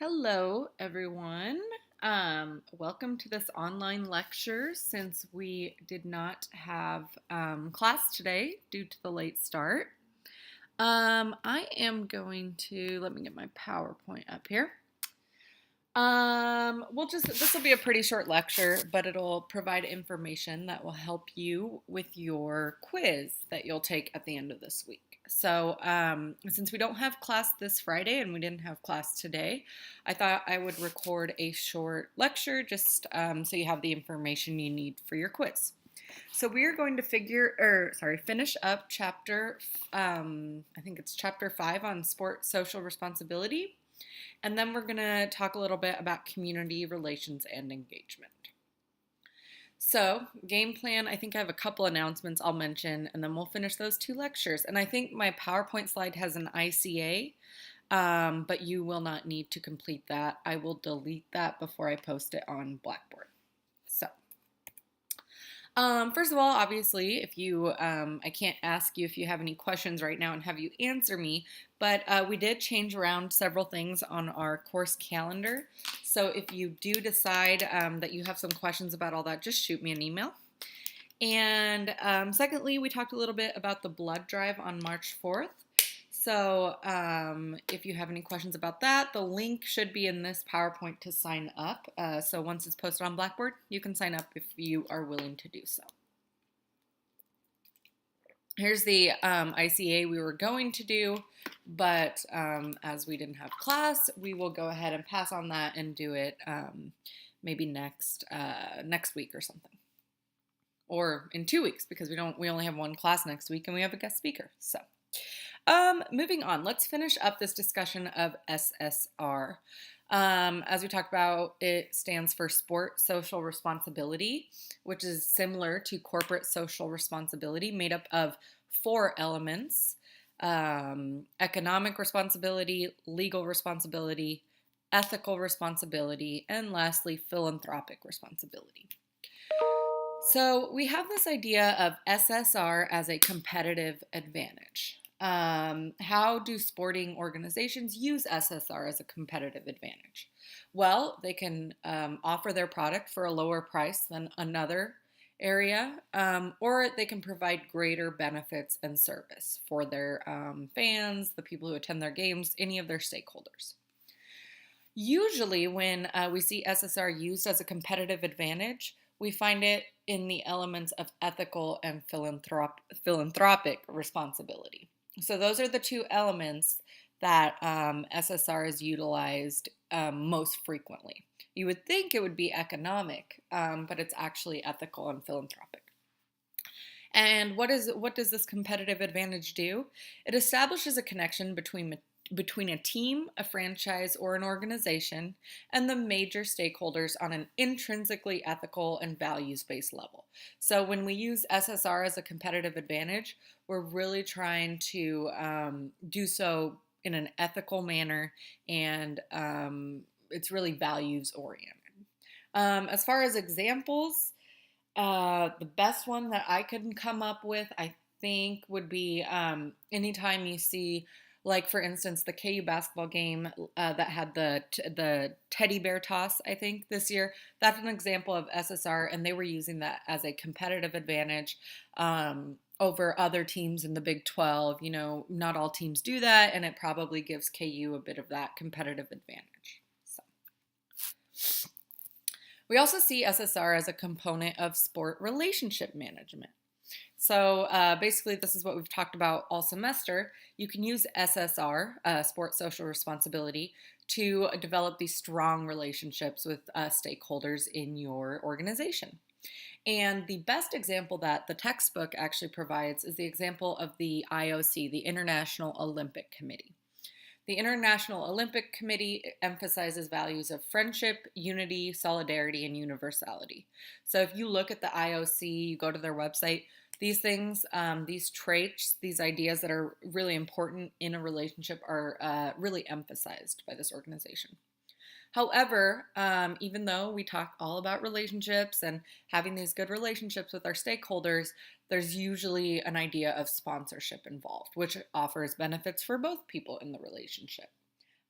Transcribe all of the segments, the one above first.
Hello, everyone. Welcome to this online lecture since we did not have class today due to the late start. I am going to, let me get my PowerPoint up here. This will be a pretty short lecture, but it'll provide information that will help you with your quiz that you'll take at the end of this week. So, since we don't have class this Friday and we didn't have class today, I thought I would record a short lecture just so you have the information you need for your quiz. So we are going to finish up I think it's chapter 5 on sport social responsibility. And then we're going to talk a little bit about community relations and engagement. So, game plan, I think I have a couple announcements I'll mention, and then we'll finish those 2 lectures. And I think my PowerPoint slide has an ICA, but you will not need to complete that. I will delete that before I post it on Blackboard. So, first of all, obviously, I can't ask you if you have any questions right now and have you answer me, but we did change around several things on our course calendar. So if you do decide that you have some questions about all that, just shoot me an email. And secondly, we talked a little bit about the blood drive on March 4th. So if you have any questions about that, the link should be in this PowerPoint to sign up. So once it's posted on Blackboard, you can sign up if you are willing to do so. Here's the ICA we were going to do, but as we didn't have class, we will go ahead and pass on that and do it maybe next week or something. Or in 2 weeks, because we only have one class next week and we have a guest speaker. So moving on, let's finish up this discussion of SSR. As we talked about, it stands for Sport Social Responsibility, which is similar to corporate social responsibility, made up of 4 elements: economic responsibility, legal responsibility, ethical responsibility, and lastly, philanthropic responsibility. So we have this idea of SSR as a competitive advantage. How do sporting organizations use SSR as a competitive advantage? Well, they can offer their product for a lower price than another area, or they can provide greater benefits and service for their fans, the people who attend their games, any of their stakeholders. Usually when we see SSR used as a competitive advantage, we find it in the elements of ethical and philanthropic responsibility. So those are the 2 elements that SSR is utilized most frequently. You would think it would be economic, but it's actually ethical and philanthropic. And what does this competitive advantage do? It establishes a connection between a team, a franchise, or an organization, and the major stakeholders on an intrinsically ethical and values-based level. So when we use SSR as a competitive advantage, we're really trying to do so in an ethical manner, and it's really values-oriented. As far as examples, the best one that I could come up with, I think, would be anytime you see, like, for instance, the KU basketball game that had the teddy bear toss, I think, this year. That's an example of SSR, and they were using that as a competitive advantage over other teams in the Big 12. You know, not all teams do that, and it probably gives KU a bit of that competitive advantage. So, we also see SSR as a component of sport relationship management. So basically, this is what we've talked about all semester. You can use SSR, Sport Social Responsibility, to develop these strong relationships with stakeholders in your organization. And the best example that the textbook actually provides is the example of the IOC, the International Olympic Committee. The International Olympic Committee emphasizes values of friendship, unity, solidarity, and universality. So if you look at the IOC, you go to their website, these things, these traits, these ideas that are really important in a relationship are really emphasized by this organization. However, even though we talk all about relationships and having these good relationships with our stakeholders, there's usually an idea of sponsorship involved, which offers benefits for both people in the relationship.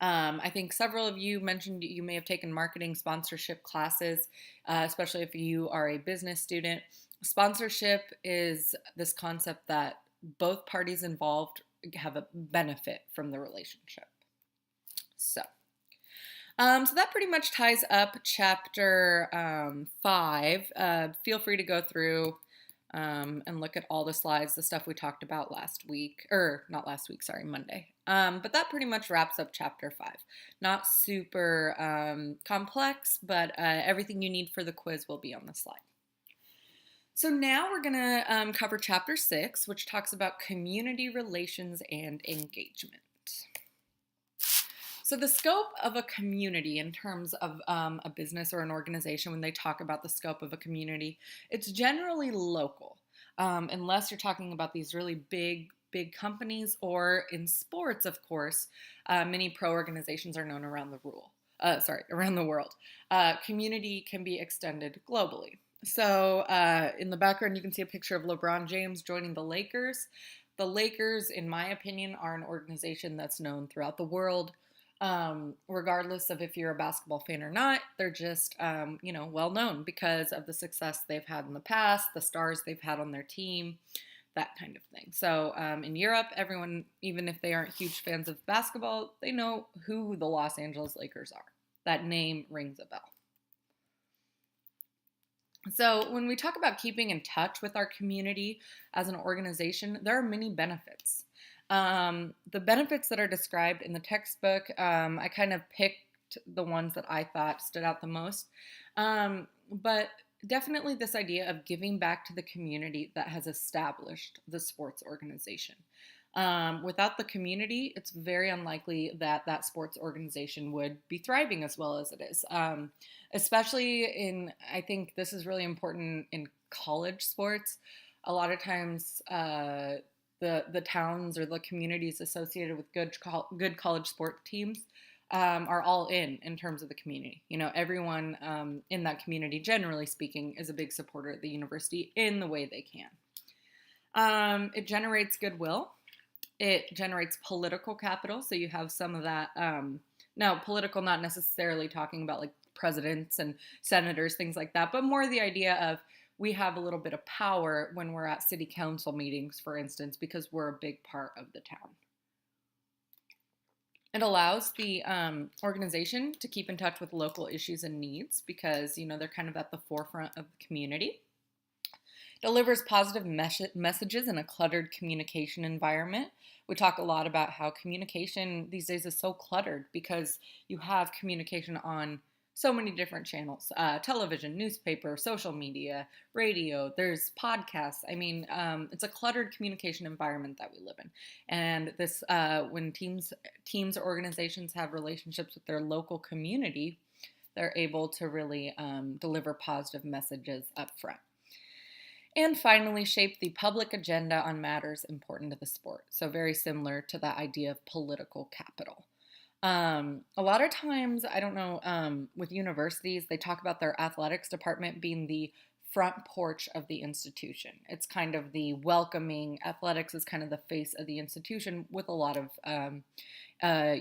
I think several of you mentioned you may have taken marketing sponsorship classes, especially if you are a business student. Sponsorship is this concept that both parties involved have a benefit from the relationship. So that pretty much ties up chapter 5. Feel free to go through and look at all the slides, the stuff we talked about last week, or not last week, sorry, Monday. But that pretty much wraps up chapter 5. Not super complex, but everything you need for the quiz will be on the slide. So now we're going to cover chapter 6, which talks about community relations and engagement. So the scope of a community in terms of a business or an organization, when they talk about the scope of a community, it's generally local, unless you're talking about these really big companies, or in sports, of course, many pro organizations are known around the world. Community can be extended globally. So in the background, you can see a picture of LeBron James joining the Lakers. The Lakers, in my opinion, are an organization that's known throughout the world. Regardless of if you're a basketball fan or not, they're just, well known because of the success they've had in the past, the stars they've had on their team, that kind of thing. So in Europe, everyone, even if they aren't huge fans of basketball, they know who the Los Angeles Lakers are. That name rings a bell. So when we talk about keeping in touch with our community as an organization, there are many benefits. The benefits that are described in the textbook, I kind of picked the ones that I thought stood out the most. But definitely this idea of giving back to the community that has established the sports organization. Without the community, it's very unlikely that that sports organization would be thriving as well as it is. Especially I think this is really important in college sports. A lot of times, the towns or the communities associated with good college sport teams are all in terms of the community. Everyone in that community, generally speaking, is a big supporter of the university in the way they can. It generates goodwill. It generates political capital, so you have some of that. Now, political, not necessarily talking about like presidents and senators, things like that, but more the idea of we have a little bit of power when we're at city council meetings, for instance, because we're a big part of the town. It allows the organization to keep in touch with local issues and needs because, they're kind of at the forefront of the community. Delivers positive messages in a cluttered communication environment. We talk a lot about how communication these days is so cluttered because you have communication on so many different channels, television, newspaper, social media, radio, there's podcasts. I mean, it's a cluttered communication environment that we live in. And this, when teams or organizations have relationships with their local community, they're able to really deliver positive messages up front. And finally, shape the public agenda on matters important to the sport. So very similar to that idea of political capital. A lot of times, I don't know, with universities, they talk about their athletics department being the front porch of the institution. It's kind of the welcoming, athletics is kind of the face of the institution with a lot of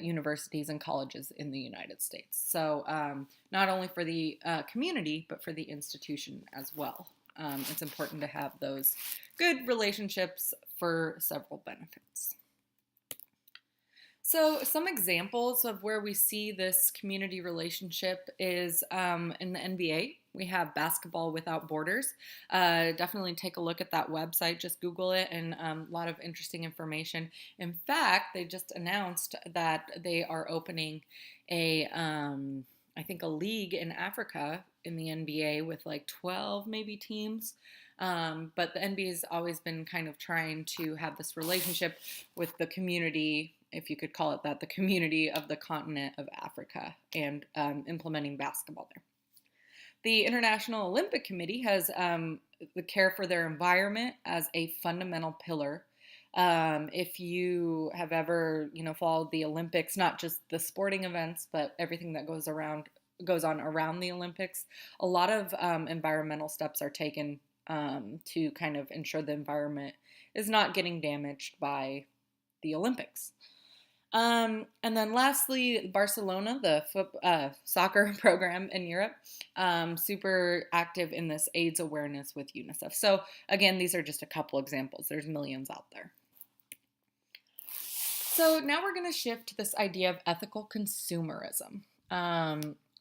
universities and colleges in the United States. So not only for the community, but for the institution as well. It's important to have those good relationships for several benefits. So some examples of where we see this community relationship is in the NBA. We have Basketball Without Borders. Definitely take a look at that website. Just Google it, and a lot of interesting information. In fact, they just announced that they are opening I think a league in Africa in the NBA with like 12 maybe teams. But the NBA has always been kind of trying to have this relationship with the community, if you could call it that, the community of the continent of Africa, and implementing basketball there. The International Olympic Committee has the care for their environment as a fundamental pillar. If you have ever, followed the Olympics, not just the sporting events, but everything that goes on around the Olympics, a lot of environmental steps are taken to kind of ensure the environment is not getting damaged by the Olympics. And then lastly, Barcelona, the soccer program in Europe, super active in this AIDS awareness with UNICEF. So again, these are just a couple examples. There's millions out there. So now we're going to shift to this idea of ethical consumerism.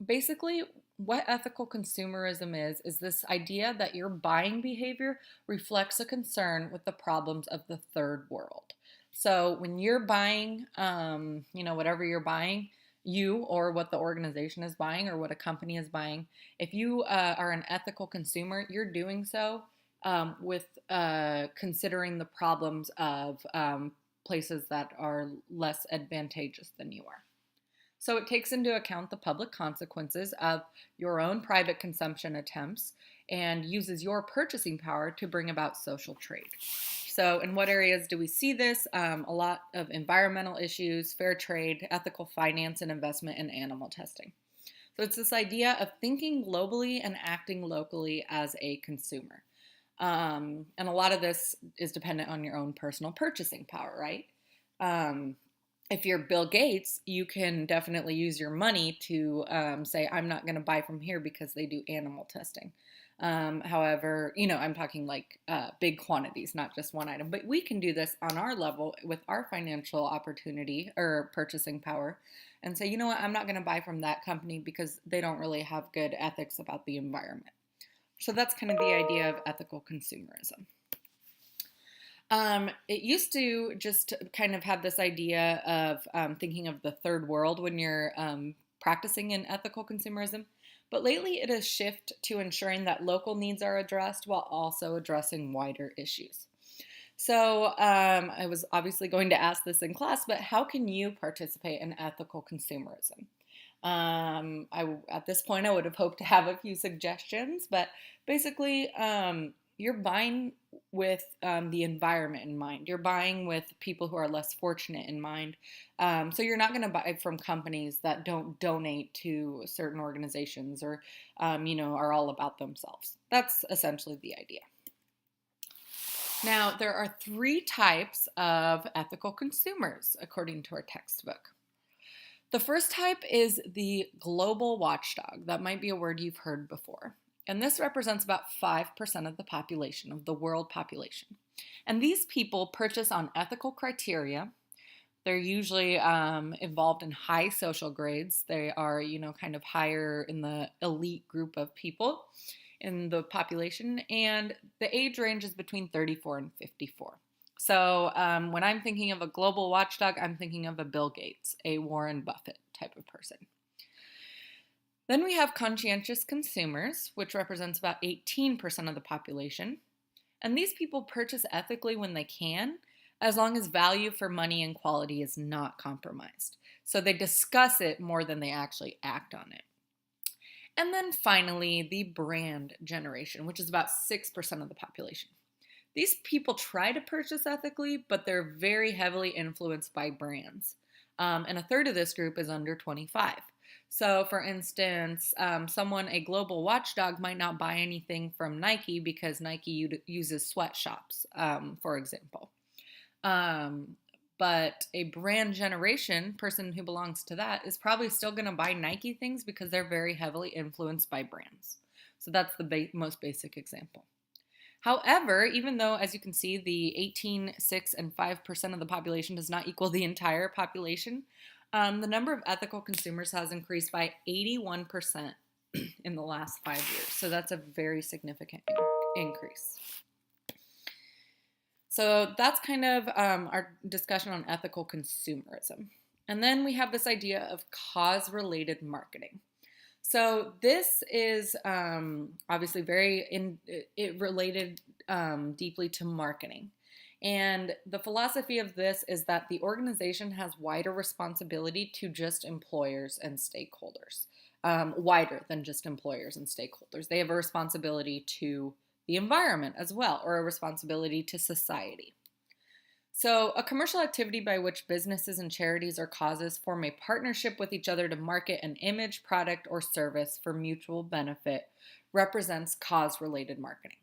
Basically, what ethical consumerism is this idea that your buying behavior reflects a concern with the problems of the third world. So when you're buying, whatever you're buying, you or what the organization is buying or what a company is buying, if you are an ethical consumer, you're doing so with considering the problems of places that are less advantageous than you are. So it takes into account the public consequences of your own private consumption attempts and uses your purchasing power to bring about social trade. So in what areas do we see this? A lot of environmental issues, fair trade, ethical finance and investment, and animal testing. So it's this idea of thinking globally and acting locally as a consumer. And a lot of this is dependent on your own personal purchasing power, right? If you're Bill Gates, you can definitely use your money to say, I'm not going to buy from here because they do animal testing. However, I'm talking like big quantities, not just one item. But we can do this on our level with our financial opportunity or purchasing power and say, you know what, I'm not going to buy from that company because they don't really have good ethics about the environment. So that's kind of the idea of ethical consumerism. It used to just kind of have this idea of thinking of the third world when you're practicing in ethical consumerism. But lately it has shifted to ensuring that local needs are addressed while also addressing wider issues. So I was obviously going to ask this in class, but how can you participate in ethical consumerism? At this point, I would have hoped to have a few suggestions, but basically, you're buying with the environment in mind. You're buying with people who are less fortunate in mind. So you're not going to buy from companies that don't donate to certain organizations or, are all about themselves. That's essentially the idea. Now, there are 3 types of ethical consumers, according to our textbook. The first type is the global watchdog. That might be a word you've heard before. And this represents about 5% of the population, of the world population. And these people purchase on ethical criteria. They're usually involved in high social grades. They are, kind of higher in the elite group of people in the population. And the age range is between 34 and 54. So when I'm thinking of a global watchdog, I'm thinking of a Bill Gates, a Warren Buffett type of person. Then we have conscientious consumers, which represents about 18% of the population. And these people purchase ethically when they can, as long as value for money and quality is not compromised. So they discuss it more than they actually act on it. And then finally, the brand generation, which is about 6% of the population. These people try to purchase ethically, but they're very heavily influenced by brands. And a third of this group is under 25. So for instance, a global watchdog might not buy anything from Nike because Nike uses sweatshops, for example. But a brand generation person who belongs to that is probably still going to buy Nike things because they're very heavily influenced by brands. So that's the most basic example. However, even though, as you can see, the 18, 6, and 5% of the population does not equal the entire population, the number of ethical consumers has increased by 81% in the last 5 years. So that's a very significant increase. So that's kind of our discussion on ethical consumerism. And then we have this idea of cause-related marketing. So this is obviously related deeply to marketing. And the philosophy of this is that the organization has wider responsibility to just employers and stakeholders, wider than just employers and stakeholders. They have a responsibility to the environment as well, or a responsibility to society. So a commercial activity by which businesses and charities or causes form a partnership with each other to market an image, product, or service for mutual benefit represents cause-related marketing.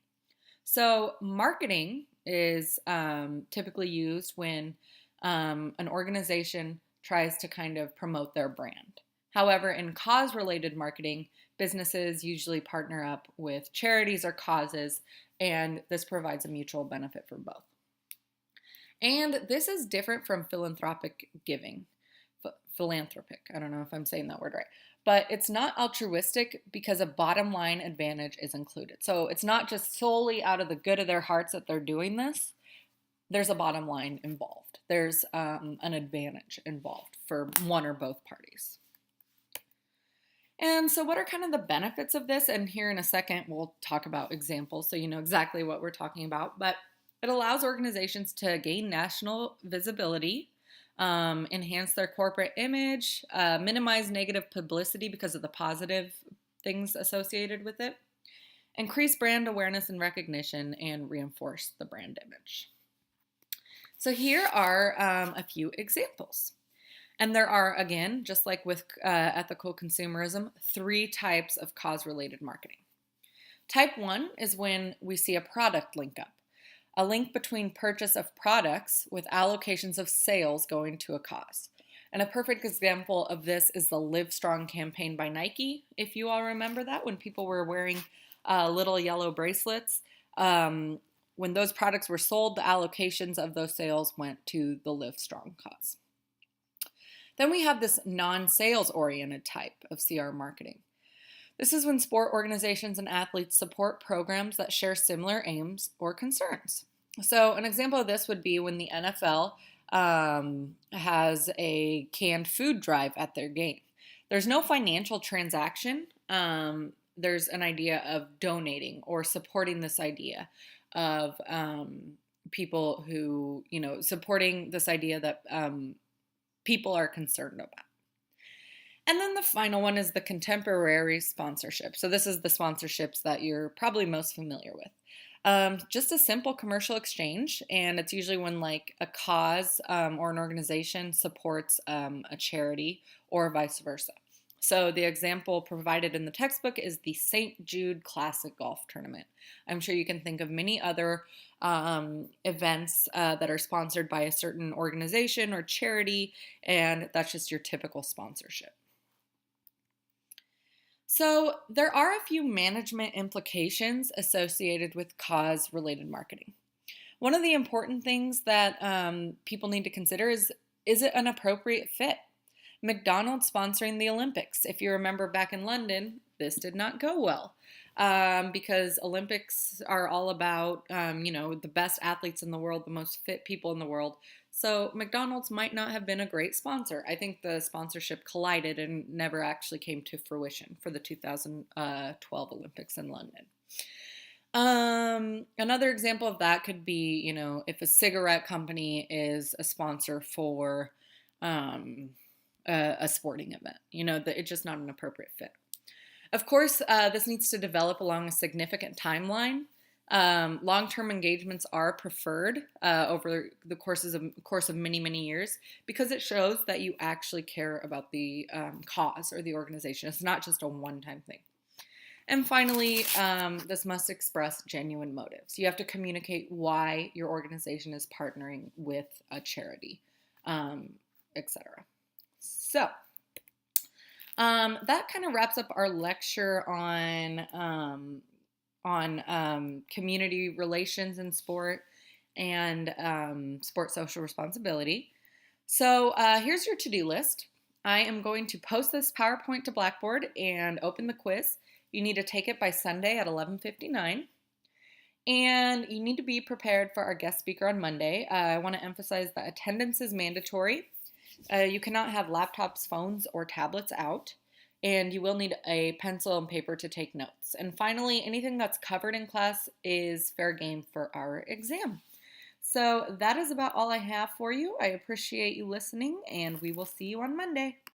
So marketing is typically used when an organization tries to kind of promote their brand. However, in cause-related marketing, businesses usually partner up with charities or causes, and this provides a mutual benefit for both. And this is different from philanthropic giving. Philanthropic, I don't know if I'm saying that word right. But it's not altruistic because a bottom line advantage is included. So it's not just solely out of the good of their hearts that they're doing this. There's a bottom line involved. There's an advantage involved for one or both parties. And so what are kind of the benefits of this? And here in a second, we'll talk about examples so you know exactly what we're talking about. But it allows organizations to gain national visibility, enhance their corporate image, minimize negative publicity because of the positive things associated with it, increase brand awareness and recognition, and reinforce the brand image. So here are a few examples. And there are, again, just like with ethical consumerism, 3 types of cause-related marketing. Type 1 is when we see a product link up, a link between purchase of products with allocations of sales going to a cause. And a perfect example of this is the Live Strong campaign by Nike. If you all remember that, when people were wearing little yellow bracelets, when those products were sold, the allocations of those sales went to the Live Strong cause. Then we have this non-sales oriented type of CR marketing. This is when sport organizations and athletes support programs that share similar aims or concerns. So an example of this would be when the NFL has a canned food drive at their game. There's no financial transaction. There's an idea of donating or supporting this idea of people who, supporting this idea that people are concerned about. And then the final one is the contemporary sponsorship. So this is the sponsorships that you're probably most familiar with. Just a simple commercial exchange, and it's usually when like a cause or an organization supports a charity or vice versa. So the example provided in the textbook is the St. Jude Classic Golf Tournament. I'm sure you can think of many other events that are sponsored by a certain organization or charity, and that's just your typical sponsorship. So there are a few management implications associated with cause-related marketing. One of the important things that people need to consider is it an appropriate fit? McDonald's sponsoring the Olympics. If you remember back in London, this did not go well because Olympics are all about, the best athletes in the world, the most fit people in the world. So McDonald's might not have been a great sponsor. I think the sponsorship collided and never actually came to fruition for the 2012 Olympics in London. Another example of that could be, if a cigarette company is a sponsor for a sporting event, it's just not an appropriate fit. Of course, this needs to develop along a significant timeline. Long-term engagements are preferred over the course of many, many years because it shows that you actually care about the cause or the organization. It's not just a one-time thing. And finally, this must express genuine motives. You have to communicate why your organization is partnering with a charity, etc. So that kind of wraps up our lecture on community relations in sport and sport social responsibility. So here's your to-do list. I am going to post this PowerPoint to Blackboard and open the quiz. You need to take it by Sunday at 11:59. And you need to be prepared for our guest speaker on Monday. I want to emphasize that attendance is mandatory. You cannot have laptops, phones, or tablets out. And you will need a pencil and paper to take notes. And finally, anything that's covered in class is fair game for our exam. So that is about all I have for you. I appreciate you listening, and we will see you on Monday.